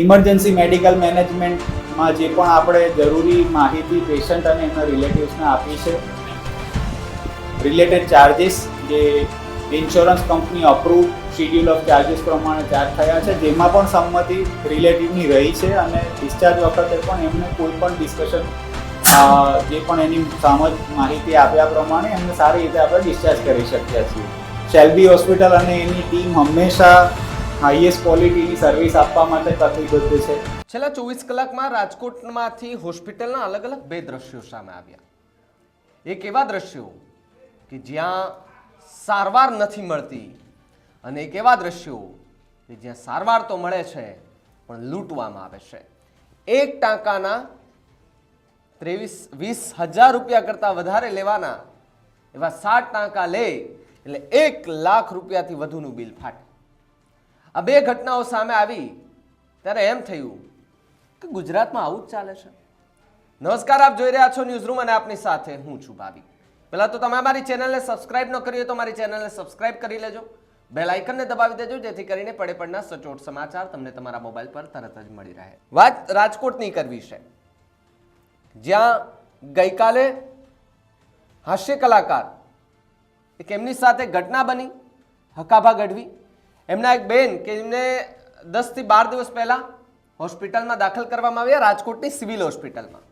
Emergency medical મેનેજમેન્ટમાં જે પણ આપણે જરૂરી માહિતી પેશન્ટ અને એમના રિલેટિવ્સને આપી છે, રિલેટેડ ચાર્જીસ જે insurance company approve schedule of charges પ્રમાણે ચાર્જ થયા છે, જેમાં પણ સંમતિ રિલેટિવની રહી છે અને ડિસ્ચાર્જ વખતે પણ એમને કોઈ પણ ડિસ્કશન જે પણ એની માહિતી આપ્યા પ્રમાણે એમને સારી રીતે આપણે ડિસ્ચાર્જ કરી શક્યા છીએ. શેલ્બી હોસ્પિટલ અને એની ટીમ હંમેશા હાઈએસ્ટ ક્વોલિટીની સર્વિસ આપવા માટે કટિબદ્ધ છે. છેલ્લા 24 કલાકમાં રાજકોટમાંથી હોસ્પિટલના અલગ અલગ બે દ્રશ્યો સામે આવ્યા. એક એવા દ્રશ્યો કે જ્યાં સારવાર નથી મળતી અને એક એવા દ્રશ્યો કે જ્યાં સારવાર તો મળે છે પણ લૂંટવામાં આવે છે. એક ટાંકાના 23-20 હજાર રૂપિયા કરતાં વધારે લેવાના એવા 7 ટાંકા લે એટલે 1 લાખ રૂપિયાથી વધુનું બિલ ફાટે. આ બે ઘટનાઓ સામે આવી ત્યારે એમ થયું કે ગુજરાતમાં આવું જ ચાલે છે. નમસ્કાર, આપ જોઈ રહ્યા છો ન્યૂઝરૂમ અને આપની સાથે હું છું ભાવી. પહેલા તો તમે અમારી ચેનલને સબસ્ક્રાઇબ ન કરી હોય તો મારી ચેનલને સબસ્ક્રાઇબ કરી લેજો, બેલ આઇકનને દબાવી દેજો જેથી કરીને પડે પડના સચોટ સમાચાર તમને તમારા મોબાઈલ પર તરત જ મળી રહે. વાત રાજકોટની કરવી છે, જ્યાં ગઈકાલે હાસ્ય કલાકાર એક એમની સાથે ઘટના બની. હકાભા ગઢવી એમના એક બેન કે જેમને 10 થી 12 દિવસ પહેલા હોસ્પિટલમાં દાખલ કરવામાં આવ્યા, રાજકોટની સિવિલ હોસ્પિટલમાં.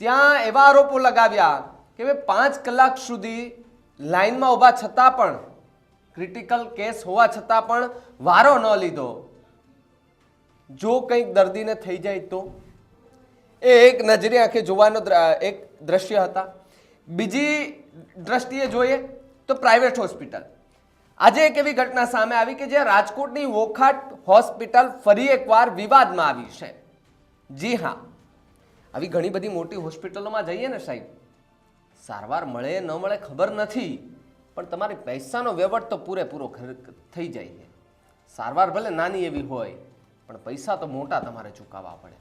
ત્યાં એવા આરોપો લગાવ્યા કે 5 કલાક સુધી લાઇનમાં ઊભા છતાં પણ, ક્રિટિકલ કેસ હોવા છતાં પણ વારો ન લીધો. જો કંઈક દર્દીને થઈ જાય તો એ એક નજરે આંખે જોવાનો એક દ્રશ્ય હતા. બીજી દ્રષ્ટિએ જોઈએ તો પ્રાઇવેટ હોસ્પિટલ. આજે એક એવી ઘટના સામે આવી કે જે રાજકોટની વોખાટ હોસ્પિટલ ફરી એકવાર વિવાદમાં આવી છે. જી હા, આવી ઘણી બધી મોટી હોસ્પિટલોમાં જઈએ ને સાહેબ, સારવાર મળે ન મળે ખબર નથી, પણ તમારી પૈસાનો વ્યવહાર તો પૂરેપૂરો થઈ જાય છે. સારવાર ભલે નાની એવી હોય પણ પૈસા તો મોટા તમારે ચૂકવવા પડે.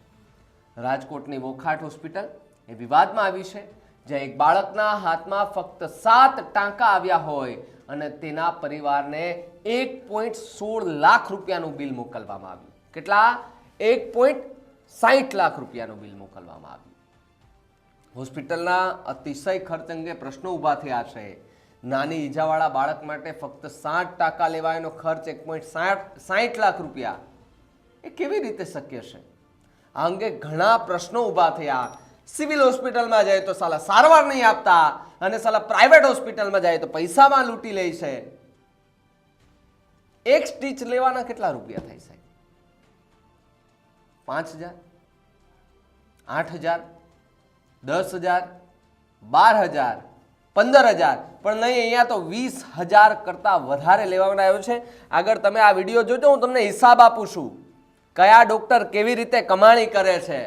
રાજકોટની વોખાટ હોસ્પિટલ એ વિવાદમાં આવી છે, જ્યાં એક બાળકના હાથમાં ફક્ત 7 ટાંકા આવ્યા હોય અને તેના પરિવારને 1.16 લાખ રૂપિયાનું બિલ મોકલવામાં આવ્યું. કેટલા? 1.60 લાખ રૂપિયાનું બિલ મોકલવામાં આવ્યું. હોસ્પિટલના અતિશય ખર્ચ અંગે પ્રશ્નો ઊભા થયા છે. નાની ઈજાવાળા બાળક માટે ફક્ત 7 ટાંકા લેવાયનો ખર્ચ 1.60 લાખ રૂપિયા, એ કેવી રીતે શક્ય છે? આ અંગે ઘણા પ્રશ્નો ઊભા થયા. સિવિલ હોસ્પિટલમાં જાય તો સાલા સારવાર નહીં આપતા અને સાલા પ્રાઇવેટ હોસ્પિટલમાં જાય તો પૈસામાં લૂંટી લે છે. એક સ્ટીચ લેવાના કેટલા રૂપિયા થાય સાહેબ? 5,000, 8,000, 10,000, 12,000, 15,000, પણ નહીં, અહીંયા તો 20,000 કરતાં વધારે લેવામાં આવ્યો છે. આગળ તમે આ વિડીયો જોજો, હું તમને હિસાબ આપું છું કયા ડોક્ટર કેવી રીતે કમાણી કરે છે.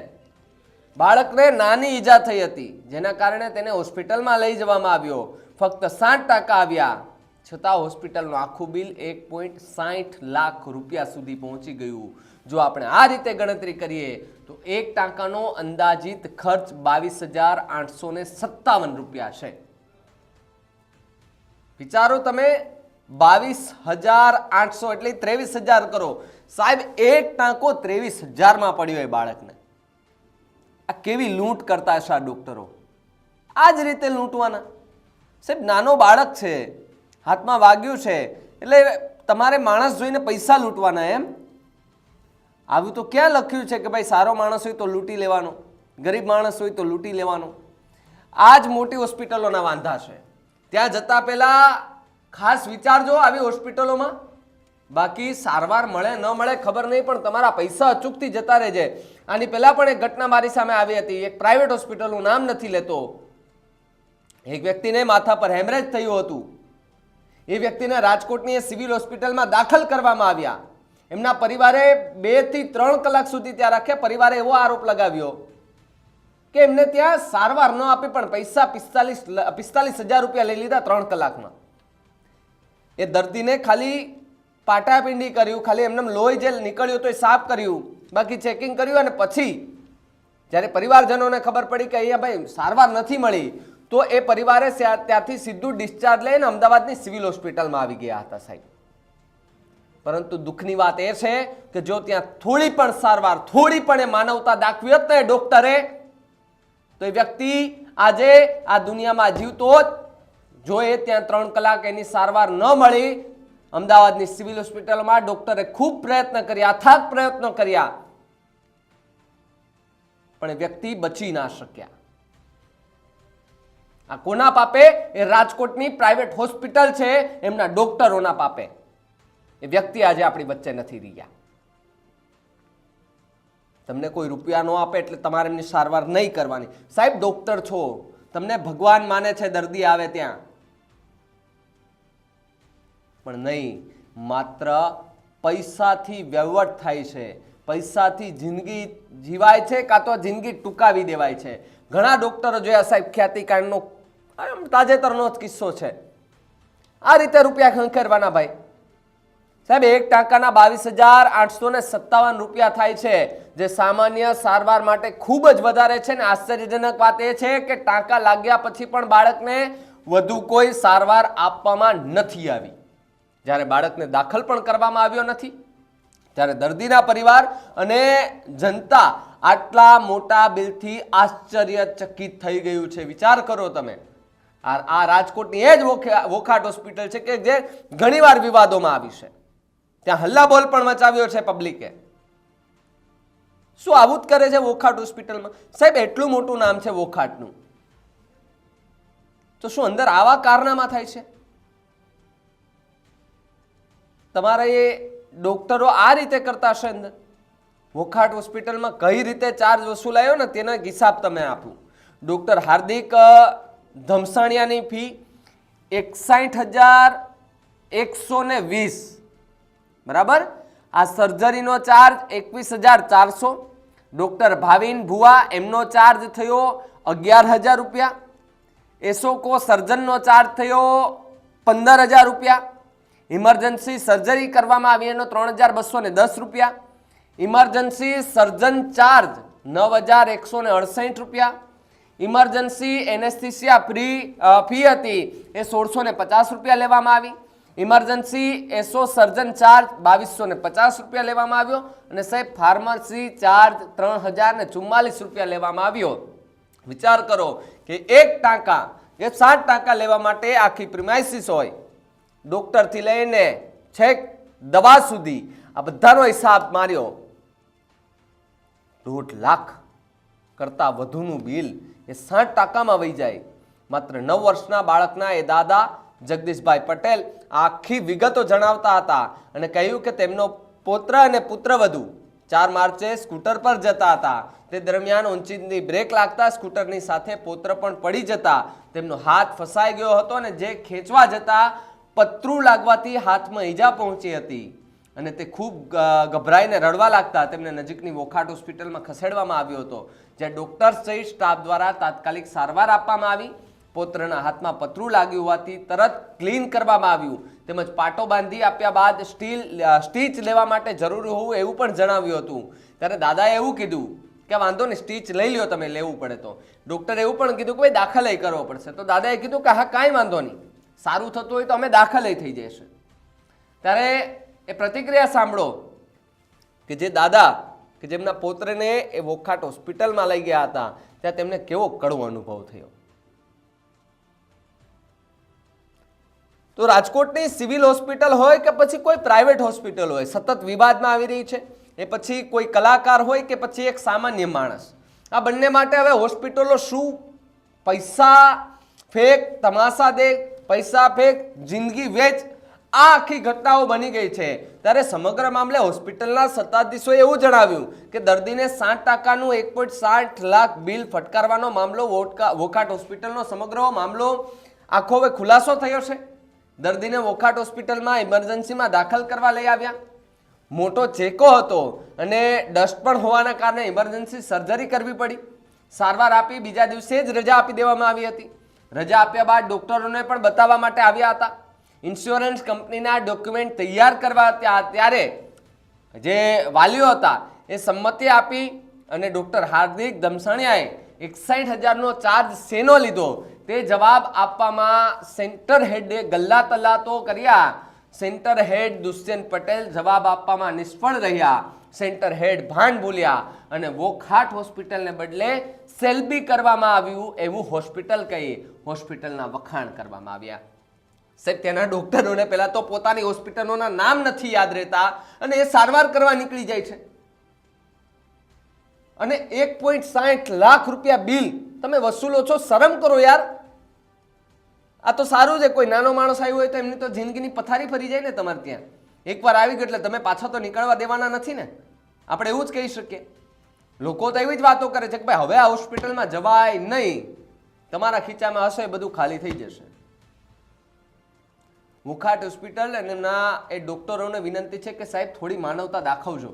બાળકને નાની ઈજા થઈ હતી, જેના કારણે તેને હોસ્પિટલમાં લઈ જવામાં આવ્યો. ફક્ત 7 ટાંકા આવ્યા છતાં હોસ્પિટલનું આખું બિલ 1.60 લાખ રૂપિયા સુધી પહોંચી ગયું. જો આપણે આ રીતે ગણતરી કરીએ તો એક ટાંકાનો અંદાજિત ખર્ચ 22,857 રૂપિયા છે. વિચારો તમે, 22,800 એટલે 23,000 કરો સાહેબ. એક ટાંકો 23,000માં પડ્યો હોય બાળકને. આ કેવી લૂંટ કરતા હશે આ ડોક્ટરો? આ જ રીતે લૂંટવાના સાહેબ. નાનો બાળક છે, હાથમાં વાગ્યું છે એટલે તમારે માણસ જોઈને પૈસા લૂંટવાના એમ? આવું તો ક્યાં લખ્યું છે કે ભાઈ સારો માણસ હોય તો લૂંટી લેવાનો, ગરીબ માણસ હોય તો લૂંટી લેવાનો? આ જ મોટી હોસ્પિટલોના વાંધા છે. ત્યાં જતા પહેલા ખાસ વિચારજો આવી હોસ્પિટલોમાં. બાકી સારવાર મળે ન મળે ખબર નહીં, પણ તમારા પૈસા અચૂકથી જતા રહેજે. આની પહેલા પણ એક ઘટના મારી સામે આવી હતી. એક પ્રાઇવેટ હોસ્પિટલનું નામ નથી લેતો. એક વ્યક્તિને માથા પર હેમરેજ થયું હતું. એ વ્યક્તિને રાજકોટની સિવિલ હોસ્પિટલમાં દાખલ કરવામાં આવ્યા. એમના પરિવારે 2 થી 3 કલાક સુધી ત્યાં રાખ્યા. પરિવારે એવો આરોપ લગાવ્યો કે એમને ત્યાં સારવાર ન આપી પણ પૈસા 45,000 રૂપિયા લઈ લીધા 3 કલાકમાં. એ દર્દીને ખાલી પાટાપિંડી કર્યું, ખાલી એમને લોહી જે નીકળ્યું તો એ સાફ કર્યું, બાકી ચેકિંગ કર્યું. અને પછી જ્યારે પરિવારજનોને ખબર પડી કે અહીંયા ભાઈ સારવાર નથી મળી તો એ પરિવારે ત્યાંથી સીધું ડિસ્ચાર્જ લઈને અમદાવાદની સિવિલ હોસ્પિટલમાં આવી ગયા હતા સાહેબ. પરંતુ દુઃખની વાત એ છે કે જો ત્યાં થોડી પણ સારવાર, થોડી પણ એ માનવતા દાખવી હોત ને ડોક્ટરે, તો એ વ્યક્તિ આજે આ દુનિયામાં જીવતો જ. જો એ ત્યાં 3 કલાક એની સારવાર ન મળી, અમદાવાદની સિવિલ હોસ્પિટલમાં ડોક્ટરે ખૂબ પ્રયત્ન કર્યા, અથાગ પ્રયત્નો કર્યા, પણ એ વ્યક્તિ બચી ના શક્યા. આ કોના પાપે? એ રાજકોટની પ્રાઇવેટ હોસ્પિટલ છે, એમના ડોક્ટરોના પાપે. એ વ્યક્તિ આજે આપણી વચ્ચે નથી રહ્યા. તમને કોઈ રૂપિયા ન આપે એટલે તમારે એમની સારવાર નહીં કરવાની. સાહેબ ડોક્ટર છો, તમને ભગવાન માને છે દર્દી આવે ત્યાં, પણ નહીં, માત્ર પૈસાથી વહીવટ થાય છે, પૈસાથી જિંદગી જીવાય છે, કાં તો જિંદગી ટૂંકાવી દેવાય છે. ઘણા ડોક્ટરો જોયા સાહેબ, ખ્યાતિકાંડનો તાજેતરનો જ કિસ્સો છે. આ રીતે રૂપિયા ખંખેરવાના ભાઈ. સાહેબ 1 ટાંકાના 22,857 રૂપિયા થાય છે, જે સામાન્ય સારવાર માટે ખૂબ જ વધારે છે. ને આશ્ચર્યજનક વાત એ છે કે ટાંકા લાગ્યા પછી પણ બાળકને વધુ કોઈ સારવાર આપવામાં નથી આવી. જ્યારે બાળકને દાખલ પણ કરવામાં આવ્યો નથી, ત્યારે દર્દીના પરિવાર અને જનતા આટલા મોટા બિલથી આશ્ચર્યચકિત થઈ ગયું છે. વિચાર કરો તમે. આ રાજકોટની એ જ વોખાટ હોસ્પિટલ છે કે જે ઘણીવાર વિવાદોમાં આવી છે. ત્યાં હલ્લાબોલ પણ મચાવ્યો છે પબ્લિકે. શું આવું જ કરે છે વોખાટ હોસ્પિટલમાં? સાહેબ એટલું મોટું નામ છે વોખાટનું, તો શું અંદર આવા કારનામા થાય છે? તમારા એ ડોક્ટરો આ રીતે કરતા હશે અંદર વોખાટ હોસ્પિટલમાં? કઈ રીતે ચાર્જ વસૂલાયો ને તેનો હિસાબ તમે આપો. ડોક્ટર હાર્દિક ધમસાણિયાની ફી 61,120, બરાબર. આ સર્જરીનો ચાર્જ 21,400. ડોક્ટર ભાવિન ભુવા, એમનો ચાર્જ થયો 11,000 રૂપિયા. એસોકો સર્જનનો ચાર્જ થયો 15,000 રૂપિયા. ઇમરજન્સી સર્જરી કરવામાં આવી એનો 3,210 રૂપિયા. ઇમરજન્સી સર્જન ચાર્જ 9,168 રૂપિયા. ઇમરજન્સી એનેસ્થિસિયા ફી હતી એ 1,650 રૂપિયા લેવામાં આવી. ઇમરજન્સી એસો સર્જન ચાર્જ 2,250 રૂપિયા લેવામાં આવ્યો. અને સાહેબ ફાર્મસી ચાર્જ 3,044 રૂપિયા લેવામાં આવ્યો. વિચાર કરો કે 1 ટાંકા એ 7 ટાંકા લેવા માટે આખી પ્રિમાઇસિસ હોય, ડોક્ટરથી લઈને છેક દવા સુધી, આ બધાનો હિસાબ માર્યો, 1.5 લાખ કરતા વધુનું બિલ એ 7 ટાંકામાં વહી જાય. માત્ર 9 વર્ષના બાળકના એ દાદા જગદીશભાઈ પટેલ આખી વિગતો જણાવતા હતા અને કહ્યું કે તેમનો પુત્ર અને પુત્રવધુ 4 માર્ચે સ્કૂટર પર જતા હતા. તે દરમિયાન ઓચિંતી બ્રેક લાગતા સ્કૂટરની સાથે પુત્ર પણ પડી જતા તેમનો હાથ ફસાઈ ગયો હતો અને જે ખેંચવા જતા પતરું લાગવાથી હાથમાં ઈજા પહોંચી હતી અને તે ખૂબ ગભરાઈને રડવા લાગતા. તેમને નજીકની વોખાટ હોસ્પિટલમાં ખસેડવામાં આવ્યો હતો, જ્યાં ડોક્ટર સહિત સ્ટાફ દ્વારા તાત્કાલિક સારવાર આપવામાં આવી. પુત્રના હાથમાં પતરું લાગ્યું હોવાથી તરત ક્લીન કરવામાં આવ્યું, તેમજ પાટો બાંધી આપ્યા બાદ સ્ટીચ લેવા માટે જરૂરી હોવું એવું પણ જણાવ્યું હતું. ત્યારે દાદાએ એવું કીધું કે વાંધો નહીં, સ્ટીચ લઈ લ્યો તમે, લેવું પડે તો. ડોક્ટરે એવું પણ કીધું કે ભાઈ દાખલ કરવો પડશે. તો દાદાએ કીધું કે હા કાંઈ વાંધો નહીં, સારું થતું હોય તો અમે દાખલ થઈ જશે. ત્યારે એ પ્રતિક્રિયા સાંભળો કે જે દાદા કે જેમના પૌત્રને એ વોખાટ હોસ્પિટલમાં લઈ ગયા હતા, ત્યાં તેમને કેવો કડવો અનુભવ થયો. તો રાજકોટની સિવિલ હોસ્પિટલ હોય કે પછી કોઈ પ્રાઇવેટ હોસ્પિટલ હોય, સતત વિવાદમાં આવી રહી છે. એ પછી કોઈ કલાકાર હોય કે પછી એક સામાન્ય માણસ, આ બંને માટે હવે હોસ્પિટલો શું પૈસા ફેક, તમાશા દેખ, પૈસા ફેક, જિંદગી વેચ, આ આખી ઘટનાઓ બની ગઈ છે. ત્યારે સમગ્ર મામલે હોસ્પિટલના સત્તાધીશોએ એવું જણાવ્યું કે દર્દીને 7% 1.60 લાખ બિલ ફટકારવાનો મામલો વોખાટ હોસ્પિટલનો સમગ્ર મામલો આખો હવે ખુલાસો થયો છે. દર્દીને વોખાટ હોસ્પિટલમાં ઇમરજન્સીમાં દાખલ કરવા લઈ આવ્યા. મોટો ચેકો હતો અને ડસ્ટ પણ હોવાના કારણે ઇમરજન્સી સર્જરી કરવી પડી. સારવાર આપી બીજા દિવસે જ રજા આપી દેવામાં આવી હતી. રજા આપ્યા બાદ ડોક્ટરોને પણ બતાવવા માટે આવ્યા હતા. ઇન્સ્યોરન્સ કંપનીના ડોક્યુમેન્ટ તૈયાર કરવા ત્યારે જે વાલીઓ હતા એ સંમતિ આપી અને ડોક્ટર હાર્દિક ધમસાણિયાએ 61,000નો ચાર્જ શેનો લીધો તે જવાબ આપવામાં સેન્ટર હેડે ગલ્લા તલ્લા તો કર્યા, સેન્ટર હેડ દુષ્યંત પટેલ જવાબ આપવામાં નિષ્ફળ રહ્યા. સેન્ટર હેડ ભાન ભૂલ્યા અને વોખાટ હોસ્પિટલને બદલે સેલ્બી કરવામાં આવ્યું એવું હોસ્પિટલ કહી હોસ્પિટલના વખાણ કરવામાં આવ્યા. સાહેબ, ત્યાંના ડોક્ટરોને પહેલા તો પોતાની હોસ્પિટલોના નામ નથી યાદ રહેતા અને એ સારવાર કરવા નીકળી જાય છે. અને 1.60 લાખ રૂપિયા બિલ તમે વસૂલો છો, શરમ કરો યાર. આ તો સારું છે, કોઈ નાનો માણસ આવ્યો હોય તો એમની તો જિંદગીની પથારી ફરી જાય ને. તમારે ત્યાં એકવાર આવી ગયો એટલે તમે પાછા તો નીકળવા દેવાના નથી ને. આપણે એવું જ કહી શકીએ. લોકો તો એવી જ વાતો કરે છે કે ભાઈ હવે આ હોસ્પિટલમાં જવાય નહીં, તમારા ખીચામાં હશે બધું ખાલી થઈ જશે. મુખાટ હોસ્પિટલ અને એમના એ ડોક્ટરોને વિનંતી છે કે સાહેબ થોડી માનવતા દાખવજો.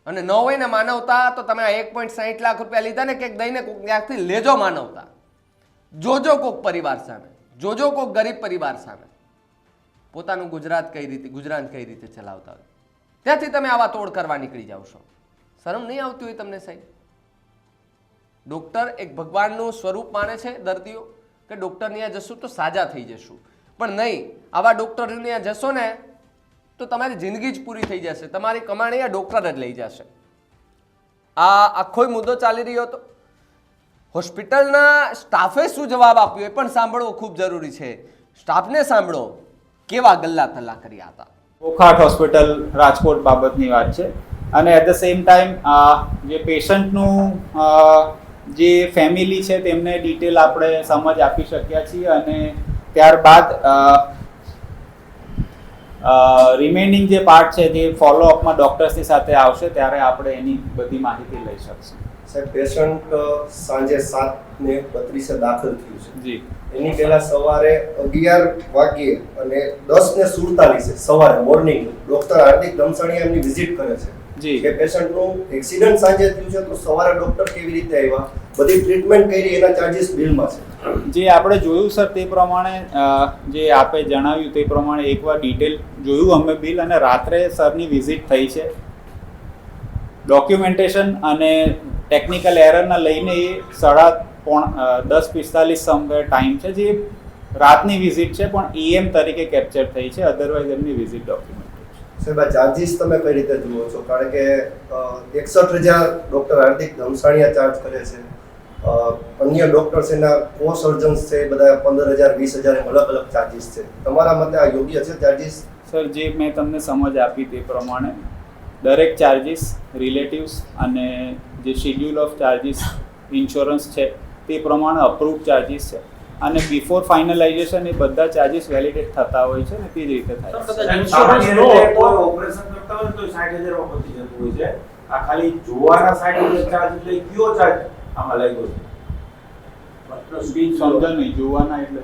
અને ન હોય ને માનવતા તો તમે આ 1.60 લાખ રૂપિયા લીધા ને ક્યાંક દઈને ક્યાંકથી લેજો માનવતા. જોજો કોક પરિવાર સામે, જોજો કોક ગરીબ પરિવાર સામે પોતાનું ગુજરાત કઈ રીતે ચલાવતા હોય ત્યાંથી તમે આવા તોડ કરવા નીકળી જાવ છો. શરમ નહીં આવતી હોય તમને સાહેબ? ડોક્ટર એક ભગવાનનું સ્વરૂપ માને છે દર્દીઓ કે ડોક્ટર ત્યાં જશું તો સાજા થઈ જશું, પણ નહીં. આવા ડોક્ટર ત્યાં જશો ને તો તમારી જિંદગી જ પૂરી થઈ જશે, તમારી કમાણી આ ડોક્ટર જ લઈ જશે. આ આખો મુદ્દો ચાલી રહ્યો હતો. હોસ્પિટલના સ્ટાફે શું જવાબ આપ્યો એ પણ સાંભળવો ખૂબ જરૂરી છે. સ્ટાફને સાંભળો કેવા ગલ્લા તલ્લા કર્યા હતા. વોખાટ હોસ્પિટલ રાજકોટ બાબતની વાત છે અને એટ ધ સેમ ટાઈમ જે પેશન્ટનું જે ફેમિલી છે તેમને ડિટેલ આપણે સમજ આપી શક્યા છીએ અને ત્યારબાદ રિમેનિંગ જે પાર્ટ છે તે ફોલોઅપમાં ડૉક્ટર્સની સાથે આવશે ત્યારે આપણે એની બધી માહિતી લઈ શકશું. સાહેબ, પેશન્ટ સાંજે 7:32 દાખલ થયું છે. જી. એની પહેલા સવારે 11 વાગ્યે અને 10:47 સવારે મોર્નિંગ ડોક્ટર હાર્દિક દમસાણીયા એમની વિઝિટ કરે છે. જી. કે પેશન્ટનું એક્સિડન્ટ સાંજે થયું છે તો સવારે ડોક્ટર કેવી રીતે આવ્યા, બધી ટ્રીટમેન્ટ કરી, એના ચાર્જીસ બિલમાં છે. જે આપણે જોયું સર તે પ્રમાણે જે આપે જણાવ્યું તે પ્રમાણે એકવાર ડિટેલ જોયું અમે બિલ અને રાત્રે સરની વિઝિટ થઈ છે. ડોક્યુમેન્ટેશન અને ટેકનિકલ એરરના લઈને એ 10:45 સમવેર ટાઈમ છે જે રાતની વિઝિટ છે પણ EM તરીકે કેપ્ચર થઈ છે, અધરવાઇઝ એમની વિઝિટ ડોક્યુમેન્ટ. સાહેબ, આ ચાર્જીસ તમે કઈ રીતે જુઓ છો? કારણ કે 61,000 ડોક્ટર હાર્દિક દમસાણીયા ચાર્જ કરે છે, અન્ય ડોક્ટર્સ એના કો સર્જન્સ છે બધા 15,000 20,000 એમ અલગ અલગ ચાર્જીસ છે. તમારા મતે આ યોગ્ય છે ચાર્જીસ? સર, જે મેં તમને સમજ આપી તે પ્રમાણે દરેક ચાર્જીસ રિલેટિવ્સ અને જે શેડ્યુલ ઓફ ચાર્જીસ ઇન્સ્યોરન્સ છે તે પ્રમાણે અપ્રૂવ ચાર્જીસ છે અને બિફોર ફાઇનલાઇઝેશન એ બધા ચાર્જીસ વેલિડેટ થતા હોય છે ને તે જ રીતે થાય છે. સામાન્ય રીતે કોઈ ઓપરેશન કરતા હોય તો 60,000 માં પતી જતું હોય છે. આ ખાલી જોવાના 60,000 ચાર્જ એટલે કયો ચાર્જ આમાં લાગ્યો છે? મતલબ સ્પીચ સમજો નહીં, જોવાના એટલે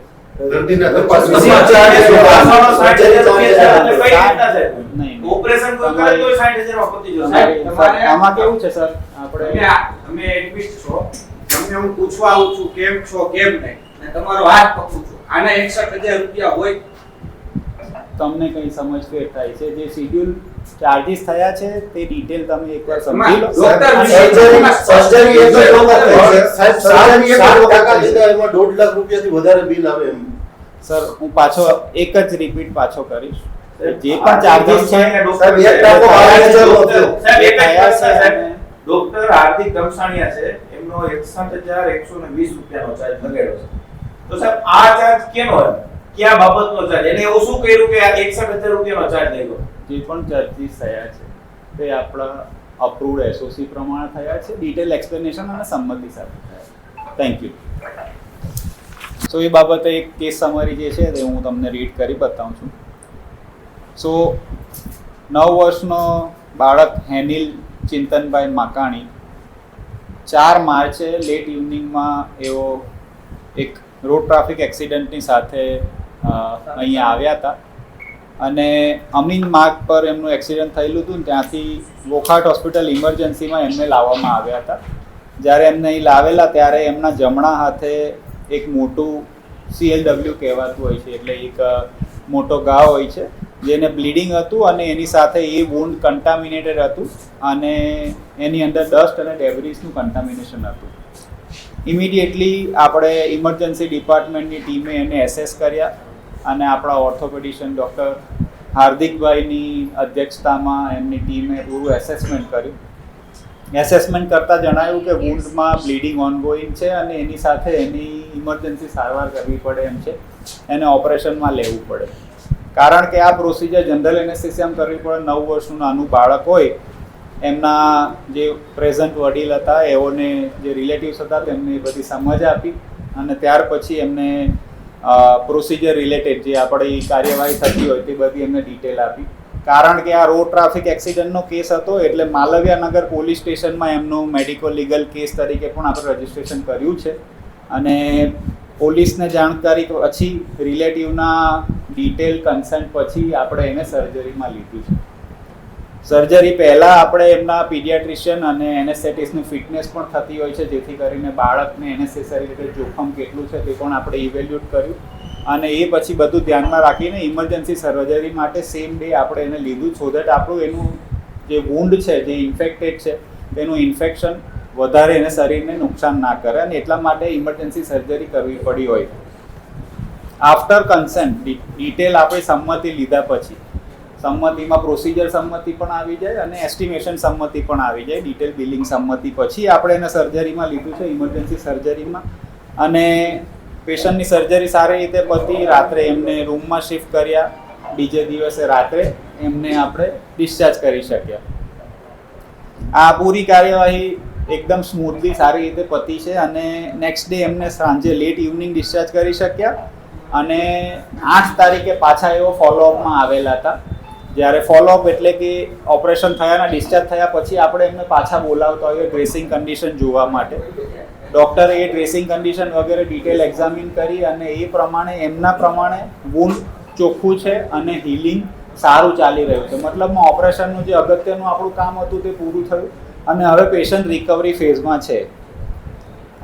ઓપરેશન કોઈ કરે તો 60,000 માં પતી જશે. આમાં કેવું છે સર, આપણે તમે એડમિટ છો, તમને હું પૂછવા આવું છું કેમ છો કેમ નહીં, અને તમારો હાથ પકડું છું, આના 61,000 રૂપિયા હોય તમને કઈ સમજ ફેર થાય છે? જે શેડ્યુલ ચાર્જીસ થયા છે તે ડિટેલ તમે એકવાર સમજી લો. સર્જરી એક જ વખત થઈ છે. સાહેબ, સર્જરી એક જ વખત થઈ છે. એમાં 1.5 લાખ રૂપિયાથી વધારે બિલ આવે એમ. સર, હું પાછો એક જ રિપીટ પાછો કરીશ. જે પણ ચાર્જીસ છે સાહેબ, એક ટાકો 12,000 નો થયો. સાહેબ, એક જ વાત છે સાહેબ. ડોક્ટર હાર્દિક દમસાણીયા છે, એમનો 61,120 રૂપિયાનો ચાર્જ લગાડ્યો છે. તો સાહેબ, આ ચાર્જ કેનો હોય? ક્યાં બાબતનો ચાર્જ? એને એવું શું કર્યું કે આ 61,000 રૂપિયાનો ચાર્જ લઈ ગયો? જે પણ ચાર્જીસ થયા છે તે આપણા અપ્રુવડ SOC પ્રમાણે થયા છે, ડિટેલ એક્સપ્લેનેશન અને સંમતિ સાથે થયા. Thank you. સો એ બાબતે એક કેસ સમરી જે છે તે હું તમને રીડ કરી બતાવું છું. સો 9 વર્ષનો બાળક હેનિલ ચિંતનભાઈ માકાણી 4 માર્ચે લેટ ઇવનિંગમાં એવો એક રોડ ટ્રાફિક એક્સિડન્ટની સાથે અહીંયા આવ્યા હતા અને અમીન માર્ગ પર એમનું એક્સિડન્ટ થયેલું હતું ને ત્યાંથી વોખાટ હોસ્પિટલ ઇમરજન્સીમાં એમને લાવવામાં આવ્યા હતા. જ્યારે એમને અહીં લાવેલા ત્યારે એમના જમણા હાથે એક મોટું CLW કહેવાતું હોય છે, એટલે એક મોટો ઘા હોય છે જેને બ્લીડિંગ હતું અને એની સાથે એ વૂન્ડ કન્ટામિનેટેડ હતું અને એની અંદર ડસ્ટ અને ડેબ્રીસનું કન્ટામિનેશન હતું. ઇમિડિયેટલી આપણે ઇમરજન્સી ડિપાર્ટમેન્ટની ટીમે એને એસેસ કર્યા અને આપણા ઓર્થોપેડિશિયન ડૉક્ટર હાર્દિકભાઈની અધ્યક્ષતામાં એમની ટીમે પૂરું એસેસમેન્ટ કર્યું. એસેસમેન્ટ કરતાં જણાવ્યું કે વૂન્ડમાં બ્લીડિંગ ઓનગોઈંગ છે અને એની સાથે એની ઇમરજન્સી સારવાર કરવી પડે એમ છે, એને ઓપરેશનમાં લેવું પડે. કારણ કે આ પ્રોસિજર જનરલ એનેસ્થેસિયામાં કરવી પડે. 9 વર્ષનું નાનું બાળક હોય, એમના જે પ્રેઝન્ટ વડીલ હતા એઓને જે રિલેટિવ્સ હતા તેમને એ બધી સમજ આપી અને ત્યાર પછી એમને પ્રોસિજર રિલેટેડ જે આપણી કાર્યવાહી થતી હોય તે બધી એમને ડિટેલ આપી. કારણ કે આ રોડ ટ્રાફિક એક્સિડન્ટનો કેસ હતો એટલે માલવ્યાનગર પોલીસ સ્ટેશનમાં એમનું મેડિકો લીગલ કેસ તરીકે પણ આપણે રજીસ્ટ્રેશન કર્યું છે અને પોલીસને જાણકારી પછી રિલેટિવના ડિટેલ કન્સન્ટ પછી આપણે એને સર્જરીમાં લીધું છે. સર્જરી પહેલાં આપણે એમના પીડિયાટ્રિશિયન અને એનેસ્થેટિસ્ટની ફિટનેસ પણ થતી હોય છે, જેથી કરીને બાળકને એનેસ્થેસરી રીતે જોખમ કેટલું છે તે પણ આપણે ઇવેલ્યુએટ કર્યું અને એ પછી બધું ધ્યાનમાં રાખીને ઇમરજન્સી સર્જરી માટે સેમ ડે આપણે એને લીધું, સો દેટ આપણું એનું જે વૂન્ડ છે, જે ઇન્ફેક્ટેડ છે તેનું ઇન્ફેક્શન વધારે એને શરીરને નુકસાન ના કરે અને એટલા માટે ઇમરજન્સી સર્જરી કરવી પડી હોય. આફ્ટર કન્સન્ટ ડિટેલ આપણે સંમતિ લીધા પછી, સંમતિમાં પ્રોસિજર સંમતિ પણ આવી જાય અને એસ્ટિમેશન સંમતિ પણ આવી જાય. ડિટેલ બિલિંગ સંમતિ પછી આપણે એને સર્જરીમાં લીધું છે, ઇમરજન્સી સર્જરીમાં. અને પેશન્ટની સર્જરી સારી રીતે પતી. રાત્રે એમને રૂમમાં શિફ્ટ કર્યા, બીજે દિવસે રાત્રે એમને આપણે ડિસ્ચાર્જ કરી શક્યા. આ પૂરી કાર્યવાહી એકદમ સ્મૂથલી સારી રીતે પતી છે અને નેક્સ્ટ ડે એમને સાંજે લેટ ઇવનિંગ ડિસ્ચાર્જ કરી શક્યા અને 8 તારીખે પાછા એવો ફોલોઅપમાં આવેલા હતા. જ્યારે ફોલોઅપ એટલે કે ઓપરેશન થયાના ડિસ્ચાર્જ થયા પછી આપણે એમને પાછા બોલાવતા હોઈએ ડ્રેસિંગ કન્ડિશન જોવા માટે. ડૉક્ટરે એ ડ્રેસિંગ કન્ડિશન વગેરે ડિટેલ એક્ઝામિન કરી અને એ પ્રમાણે એમના પ્રમાણે વૂન્ડ ચોખ્ખું છે અને હીલિંગ સારું ચાલી રહ્યું છે. મતલબમાં ઓપરેશનનું જે અગત્યનું આપણું કામ હતું તે પૂરું થયું અને હવે પેશન્ટ રિકવરી ફેઝમાં છે.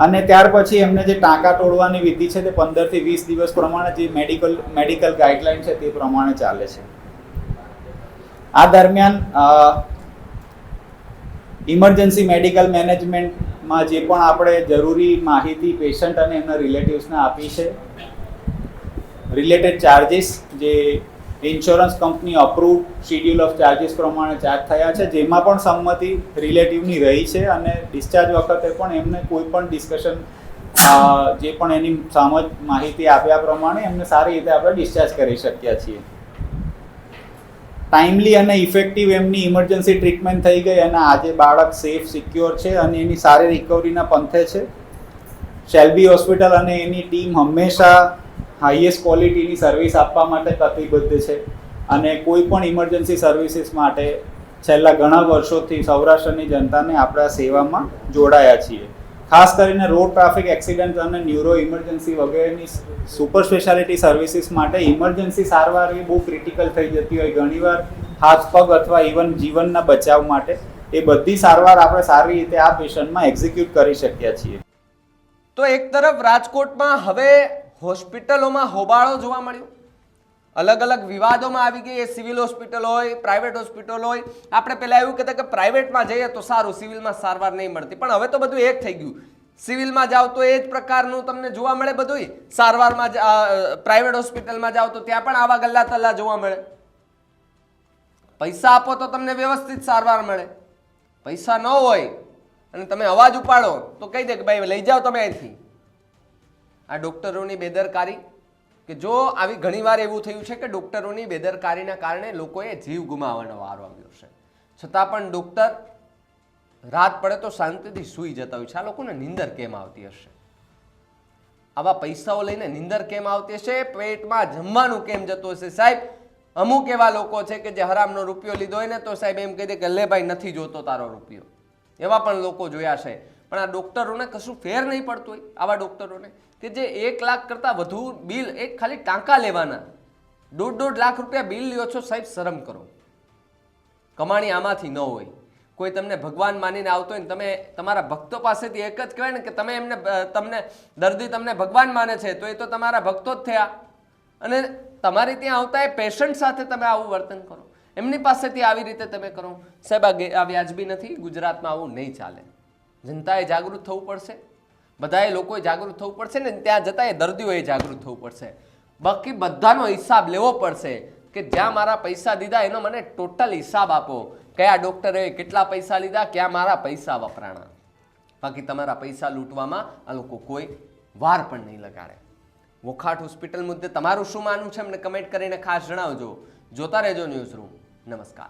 અને ત્યાર પછી એમને જે ટાંકા તોડવાની વિધિ છે તે 15 થી 20 દિવસ પ્રમાણે જે મેડિકલ ગાઈડલાઈન છે તે પ્રમાણે ચાલે છે. આ દરમિયાન ઇમરજન્સી મેડિકલ મેનેજમેન્ટમાં જે પણ આપણે જરૂરી માહિતી પેશન્ટ અને એમના રિલેટિવ્સને આપી છે, રિલેટેડ ચાર્જીસ જે insurance company approved schedule of charges પ્રમાણે ચાર્જ થયા છે, જેમાં પણ સંમતિ રિલેટિવની રહી છે અને ડિસ્ચાર્જ વખતે પણ એમને કોઈ પણ ડિસ્કશન જે પણ એની સમજ માહિતી આપ્યા પ્રમાણે એમને સારી રીતે આપણે ડિસ્ચાર્જ કરી શક્યા છીએ. ટાઈમલી અને ઇફેક્ટિવ એમની ઇમરજન્સી ટ્રીટમેન્ટ થઈ ગઈ અને આજે બાળક સેફ સિક્યોર છે અને એની સારી રિકવરીના પંથે છે. શેલ્બી હોસ્પિટલ અને એની ટીમ હંમેશા હાઈએસ્ટ ક્વોલિટીની સર્વિસ આપવા માટે કટિબદ્ધ છે અને કોઈ પણ ઇમરજન્સી સર્વિસીસ માટે છેલ્લા ઘણા વર્ષોથી સૌરાષ્ટ્રની જનતાને આપણા સેવામાં જોડાયા છીએ. ખાસ કરીને રોડ ટ્રાફિક એક્સિડન્ટ અને ન્યુરો ઇમરજન્સી વગેરેની સુપર સ્પેશિયાલિટી સર્વિસીસ માટે ઇમરજન્સી સારવાર એ બહુ ક્રિટિકલ થઈ જતી હોય ઘણીવાર, હાથ પગ અથવા ઇવન જીવનના બચાવ માટે. એ બધી સારવાર આપણે સારી રીતે આ પેશન્ટમાં એક્ઝિક્યુટ કરી શક્યા છીએ. તો એક તરફ રાજકોટમાં હવે હોસ્પિટલોમાં હોબાળો જોવા મળ્યો, અલગ અલગ વિવાદોમાં આવી ગઈ. એ સિવિલ હોસ્પિટલ હોય, પ્રાઇવેટ હોસ્પિટલ હોય. આપણે પહેલા એવું કહેતા કે પ્રાઇવેટમાં જઈએ તો સારું, સિવિલમાં સારવાર નહીં મળતી, પણ હવે તો બધું એક થઈ ગયું. સિવિલમાં જાઓ તો એ જ પ્રકારનું તમને જોવા મળે બધું, સારવારમાં પ્રાઇવેટ હોસ્પિટલમાં જાઓ તો ત્યાં પણ આવા ગલ્લા તલ્લા જોવા મળે. પૈસા આપો તો તમને વ્યવસ્થિત સારવાર મળે, પૈસા ન હોય અને તમે અવાજ ઉપાડો તો કહી દે કે ભાઈ લઈ જાઓ તમે અહીંથી. આ ડોક્ટરોની બેદરકારી, કે જો આવી ઘણીવાર એવું થયું છે કે ડોક્ટરોની બેદરકારીના કારણે લોકોએ જીવ ગુમાવવાનો વારો આવ્યો છે, છતાં પણ ડોક્ટર રાત પડે તો શાંતિથી સૂઈ જતા હોય છે. આ લોકોને નીંદર કેમ આવતી હશે? આવા પૈસાઓ લઈને નીંદર કેમ આવતી હશે? પેટમાં જમવાનું કેમ જતું હશે? સાહેબ, અમુક એવા લોકો છે કે જે હરામનો રૂપિયો લીધો હોય ને તો સાહેબ એમ કહી દે કે લે ભાઈ નથી જોતો તારો રૂપિયો. એવા પણ લોકો જોયા છે. પણ આ ડોક્ટરોને કશું ફેર નહીં પડતું હોય, આવા ડોક્ટરોને કે જે 1 લાખ કરતાં વધુ બિલ એક ખાલી ટાંકા લેવાના 1.5 લાખ રૂપિયા બિલ લ્યો છો. સાહેબ શરમ કરો, કમાણી આમાંથી ન હોય. કોઈ તમને ભગવાન માનીને આવતો હોય ને તમે તમારા ભક્તો પાસેથી એક જ કહેવાય ને કે તમે એમને તમને દર્દી તમને ભગવાન માને છે તો એ તો તમારા ભક્તો જ થયા. અને તમારી ત્યાં આવતા એ પેશન્ટ સાથે તમે આવું વર્તન કરો, એમની પાસેથી આવી રીતે તમે કરો. સાહેબ આ વ્યાજબી નથી. ગુજરાતમાં આવું નહીં ચાલે. જનતાએ જાગૃત થવું પડશે, બધાએ લોકોએ જાગૃત થવું પડશે ને ત્યાં જતાં એ દર્દીઓએ જાગૃત થવું પડશે. બાકી બધાનો હિસાબ લેવો પડશે કે જ્યાં મારા પૈસા દીધા એનો મને ટોટલ હિસાબ આપો. કયા ડોક્ટરે કેટલા પૈસા લીધા, ક્યાં મારા પૈસા વપરાણા. બાકી તમારા પૈસા લૂંટવામાં આ લોકો કોઈ વાર પણ નહીં લગાડે. વોખાટ હોસ્પિટલ મુદ્દે તમારું શું માનવું છે એમને કમેન્ટ કરીને ખાસ જણાવજો. જોતા રહેજો ન્યૂઝ રૂમ. નમસ્કાર.